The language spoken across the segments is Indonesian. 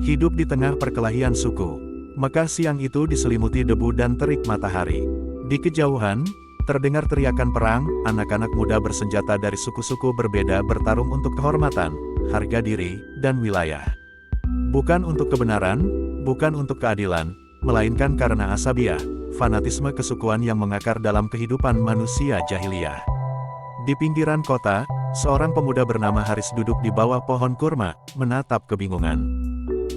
hidup di tengah perkelahian suku. Mekah siang itu diselimuti debu dan terik matahari. Di kejauhan, terdengar teriakan perang, anak-anak muda bersenjata dari suku-suku berbeda bertarung untuk kehormatan, harga diri, dan wilayah. Bukan untuk kebenaran, bukan untuk keadilan, melainkan karena asabiah, fanatisme kesukuan yang mengakar dalam kehidupan manusia jahiliyah. Di pinggiran kota, seorang pemuda bernama Haris duduk di bawah pohon kurma, menatap kebingungan.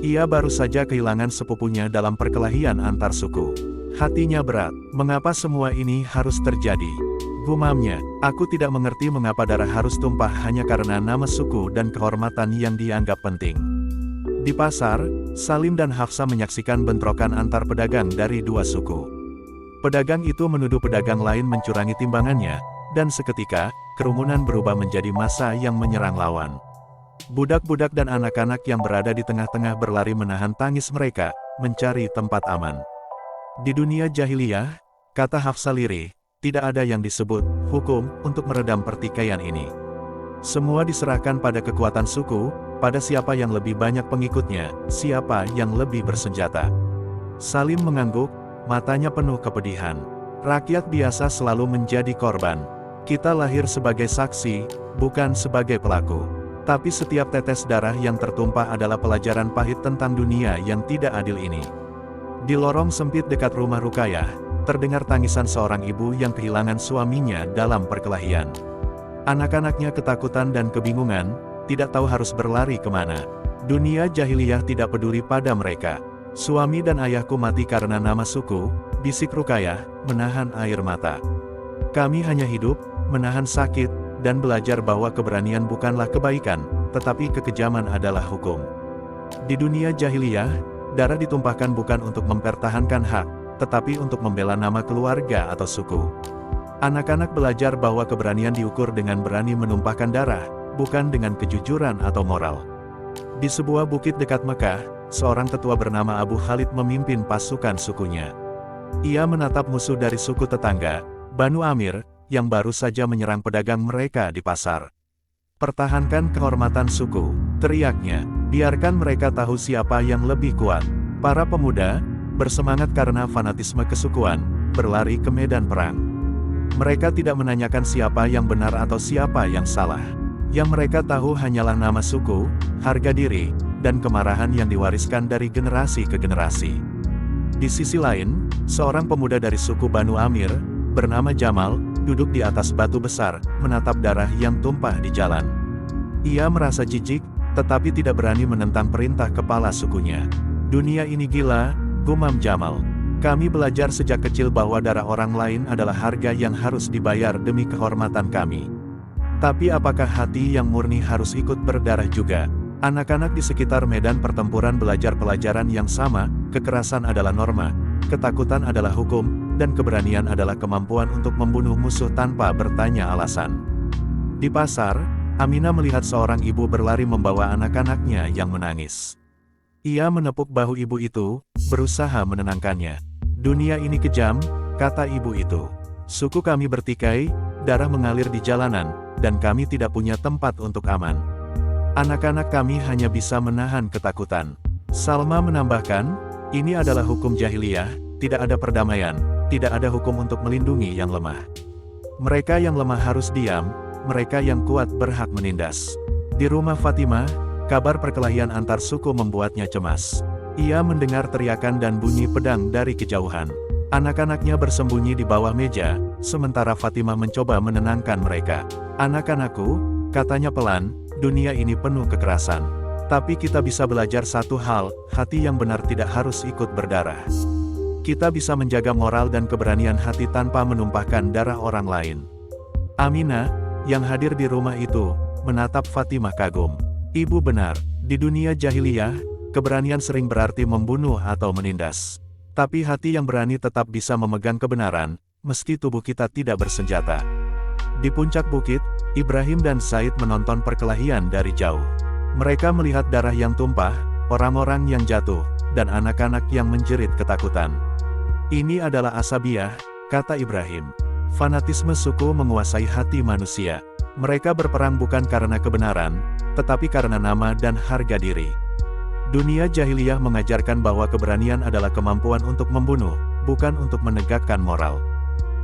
Ia baru saja kehilangan sepupunya dalam perkelahian antar suku. Hatinya berat, mengapa semua ini harus terjadi? Gumamnya, aku tidak mengerti mengapa darah harus tumpah hanya karena nama suku dan kehormatan yang dianggap penting. Di pasar, Salim dan Hafsa menyaksikan bentrokan antar pedagang dari dua suku. Pedagang itu menuduh pedagang lain mencurangi timbangannya, dan seketika, kerumunan berubah menjadi massa yang menyerang lawan. Budak-budak dan anak-anak yang berada di tengah-tengah berlari menahan tangis mereka, mencari tempat aman. Di dunia jahiliyah, kata Hafsa lirih, tidak ada yang disebut hukum untuk meredam pertikaian ini. Semua diserahkan pada kekuatan suku, pada siapa yang lebih banyak pengikutnya, siapa yang lebih bersenjata. Salim mengangguk, matanya penuh kepedihan. Rakyat biasa selalu menjadi korban. Kita lahir sebagai saksi, bukan sebagai pelaku. Tapi setiap tetes darah yang tertumpah adalah pelajaran pahit tentang dunia yang tidak adil ini. Di lorong sempit dekat rumah Rukayah, terdengar tangisan seorang ibu yang kehilangan suaminya dalam perkelahian. Anak-anaknya ketakutan dan kebingungan, tidak tahu harus berlari kemana. Dunia jahiliyah tidak peduli pada mereka. Suami dan ayahku mati karena nama suku, bisik Rukayah, menahan air mata. Kami hanya hidup, menahan sakit, dan belajar bahwa keberanian bukanlah kebaikan, tetapi kekejaman adalah hukum. Di dunia jahiliyah, darah ditumpahkan bukan untuk mempertahankan hak, tetapi untuk membela nama keluarga atau suku. Anak-anak belajar bahwa keberanian diukur dengan berani menumpahkan darah, bukan dengan kejujuran atau moral. Di sebuah bukit dekat Mekah, seorang tetua bernama Abu Khalid memimpin pasukan sukunya. Ia menatap musuh dari suku tetangga, Banu Amir, yang baru saja menyerang pedagang mereka di pasar. Pertahankan kehormatan suku, teriaknya, biarkan mereka tahu siapa yang lebih kuat. Para pemuda, bersemangat karena fanatisme kesukuan, berlari ke medan perang. Mereka tidak menanyakan siapa yang benar atau siapa yang salah. Yang mereka tahu hanyalah nama suku, harga diri, dan kemarahan yang diwariskan dari generasi ke generasi. Di sisi lain, seorang pemuda dari suku Banu Amir, bernama Jamal, duduk di atas batu besar, menatap darah yang tumpah di jalan. Ia merasa jijik, tetapi tidak berani menentang perintah kepala sukunya. Dunia ini gila, gumam Jamal. Kami belajar sejak kecil bahwa darah orang lain adalah harga yang harus dibayar demi kehormatan kami. Tapi apakah hati yang murni harus ikut berdarah juga? Anak-anak di sekitar medan pertempuran belajar pelajaran yang sama, kekerasan adalah norma, ketakutan adalah hukum, dan keberanian adalah kemampuan untuk membunuh musuh tanpa bertanya alasan. Di pasar, Aminah melihat seorang ibu berlari membawa anak-anaknya yang menangis. Ia menepuk bahu ibu itu, berusaha menenangkannya. Dunia ini kejam, kata ibu itu. Suku kami bertikai, darah mengalir di jalanan, dan kami tidak punya tempat untuk aman. Anak-anak kami hanya bisa menahan ketakutan. Salma menambahkan, ini adalah hukum jahiliyah, tidak ada perdamaian, tidak ada hukum untuk melindungi yang lemah. Mereka yang lemah harus diam, mereka yang kuat berhak menindas. Di rumah Fatimah, kabar perkelahian antar suku membuatnya cemas. Ia mendengar teriakan dan bunyi pedang dari kejauhan. Anak-anaknya bersembunyi di bawah meja, sementara Fatimah mencoba menenangkan mereka. Anak-anakku, katanya pelan, dunia ini penuh kekerasan. Tapi kita bisa belajar satu hal, hati yang benar tidak harus ikut berdarah. Kita bisa menjaga moral dan keberanian hati tanpa menumpahkan darah orang lain. Aminah, yang hadir di rumah itu, menatap Fatimah kagum. Ibu benar, di dunia jahiliyah, keberanian sering berarti membunuh atau menindas. Tapi hati yang berani tetap bisa memegang kebenaran, meski tubuh kita tidak bersenjata. Di puncak bukit, Ibrahim dan Said menonton perkelahian dari jauh. Mereka melihat darah yang tumpah, orang-orang yang jatuh, dan anak-anak yang menjerit ketakutan. Ini adalah asabiah, kata Ibrahim. Fanatisme suku menguasai hati manusia. Mereka berperang bukan karena kebenaran, tetapi karena nama dan harga diri. Dunia jahiliyah mengajarkan bahwa keberanian adalah kemampuan untuk membunuh, bukan untuk menegakkan moral.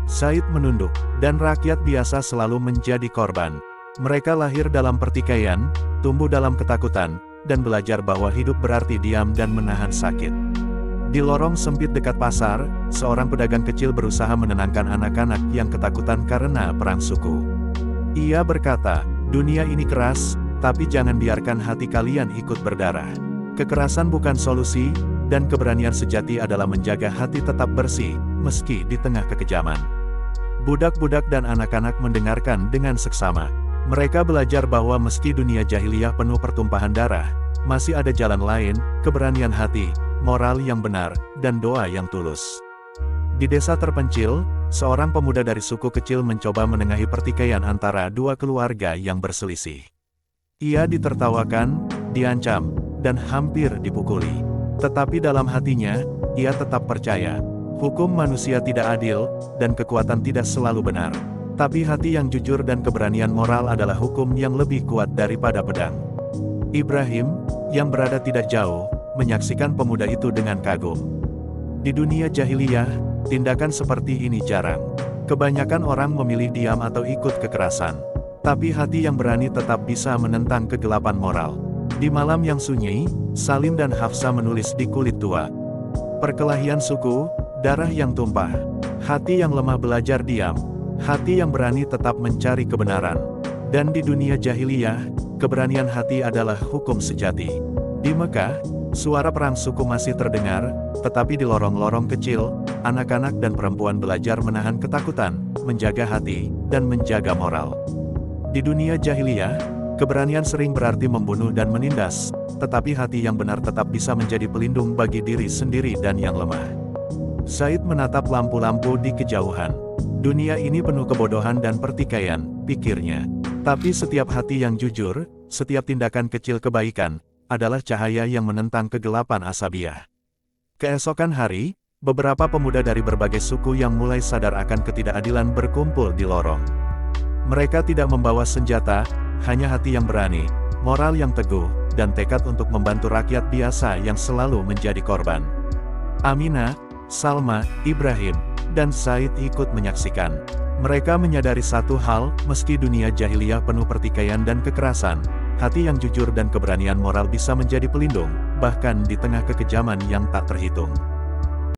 Said menunduk, dan rakyat biasa selalu menjadi korban. Mereka lahir dalam pertikaian, tumbuh dalam ketakutan, dan belajar bahwa hidup berarti diam dan menahan sakit. Di lorong sempit dekat pasar, seorang pedagang kecil berusaha menenangkan anak-anak yang ketakutan karena perang suku. Ia berkata, "Dunia ini keras, tapi jangan biarkan hati kalian ikut berdarah. Kekerasan bukan solusi, dan keberanian sejati adalah menjaga hati tetap bersih, meski di tengah kekejaman." Budak-budak dan anak-anak mendengarkan dengan seksama. Mereka belajar bahwa meski dunia jahiliyah penuh pertumpahan darah, masih ada jalan lain, keberanian hati, moral yang benar, dan doa yang tulus. Di desa terpencil, seorang pemuda dari suku kecil mencoba menengahi pertikaian antara dua keluarga yang berselisih. Ia ditertawakan, diancam, dan hampir dipukuli. Tetapi dalam hatinya, ia tetap percaya, hukum manusia tidak adil, dan kekuatan tidak selalu benar. Tapi hati yang jujur dan keberanian moral adalah hukum yang lebih kuat daripada pedang. Ibrahim, yang berada tidak jauh, menyaksikan pemuda itu dengan kagum. Di dunia jahiliyah, tindakan seperti ini jarang. Kebanyakan orang memilih diam atau ikut kekerasan. Tapi hati yang berani tetap bisa menentang kegelapan moral. Di malam yang sunyi, Salim dan Hafsa menulis di kulit tua. Perkelahian suku, darah yang tumpah. Hati yang lemah belajar diam. Hati yang berani tetap mencari kebenaran. Dan di dunia jahiliyah, keberanian hati adalah hukum sejati. Di Mekah, suara perang suku masih terdengar, tetapi di lorong-lorong kecil, anak-anak dan perempuan belajar menahan ketakutan, menjaga hati, dan menjaga moral. Di dunia jahiliyah, keberanian sering berarti membunuh dan menindas, tetapi hati yang benar tetap bisa menjadi pelindung bagi diri sendiri dan yang lemah. Said menatap lampu-lampu di kejauhan. Dunia ini penuh kebodohan dan pertikaian, pikirnya. Tapi setiap hati yang jujur, setiap tindakan kecil kebaikan, adalah cahaya yang menentang kegelapan asabiah. Keesokan hari, beberapa pemuda dari berbagai suku yang mulai sadar akan ketidakadilan berkumpul di lorong. Mereka tidak membawa senjata, hanya hati yang berani, moral yang teguh, dan tekad untuk membantu rakyat biasa yang selalu menjadi korban. Aminah, Salma, Ibrahim, dan Said ikut menyaksikan. Mereka menyadari satu hal, meski dunia jahiliyah penuh pertikaian dan kekerasan, hati yang jujur dan keberanian moral bisa menjadi pelindung, bahkan di tengah kekejaman yang tak terhitung.